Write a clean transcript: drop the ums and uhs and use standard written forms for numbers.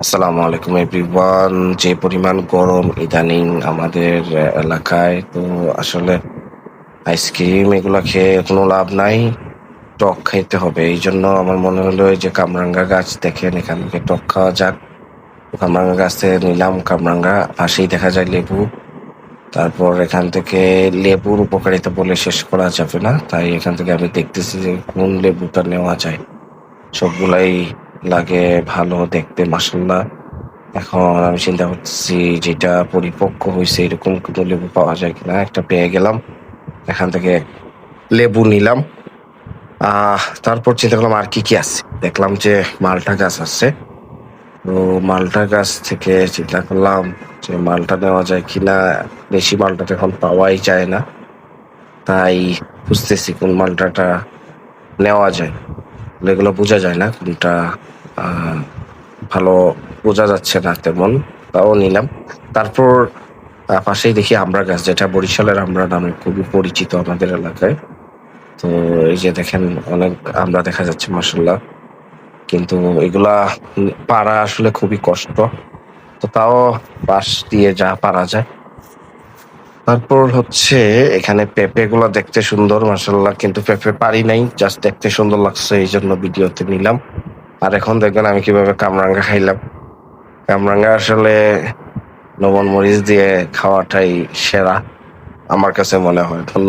আসসালামু আলাইকুম এভরিওয়ান। যে পরিমাণ গরম ইদানিং আমাদের এলাকায়, তো আসলে আইসক্রিম এগুলা খেয়ে কোনো লাভ নাই, টক খাইতে হবে। এই জন্য আমার মনে হলো এই যে কামরাঙ্গা গাছ দেখেন, এখান থেকে টক খাওয়া যাক। তো কামরাঙ্গা গাছ থেকে নিলাম কামরাঙ্গা, পাশেই দেখা যায় লেবু। তারপর এখান থেকে লেবুর উপকারিতা বলে শেষ করা যাবে না, তাই এখান থেকে আমি দেখতেছি যে কোন লেবুটা নেওয়া যায়। সবগুলাই লাগে ভালো দেখতে, মাসাল্লাহ। এখন আমি চিন্তা করতেছি যেটা পরিপক্ক হয়েছে এরকম কোনো লেবু পাওয়া যায় কিনা। একটা পেয়ে গেলাম, এখান থেকে লেবু নিলাম। তারপর চিন্তা করলাম আর কি কি আছে, দেখলাম যে মালটা গাছ আছে। তো মালটা গাছ থেকে চিন্তা করলাম যে মালটা নেওয়া যায় কিনা। বেশি মালটা তো এখন পাওয়াই যায় না, তাই বুঝতেছি কোন মালটাটা নেওয়া যায়। এগুলো বোঝা যায় না কোনটা আহ ভালো, বোঝা যাচ্ছে না তেমন, তাও নিলাম। তারপর পাশেই দেখি আমড়া গাছ, যেটা বরিশালের আমড়া নামে খুবই পরিচিত আমাদের এলাকায়। তো এই যে দেখেন, অনেক আমড়া দেখা যাচ্ছে মাসাল্লাহ, কিন্তু এগুলা পাড়া আসলে খুবই কষ্ট। তো তাও পাশ দিয়ে যা পারা যায়। তারপর হচ্ছে এখানে পেঁপে গুলা দেখতে সুন্দর মাসাল্লাহ, কিন্তু পেঁপে পারি নাই, জাস্ট দেখতে সুন্দর লাগছে এই জন্য ভিডিওতে নিলাম। আর এখন দেখবেন আমি কিভাবে কামরাঙ্গা খাইলাম। কামরাঙ্গা আসলে লবণ মরিচ দিয়ে খাওয়াটাই সেরা আমার কাছে মনে হয়। ধন্যবাদ।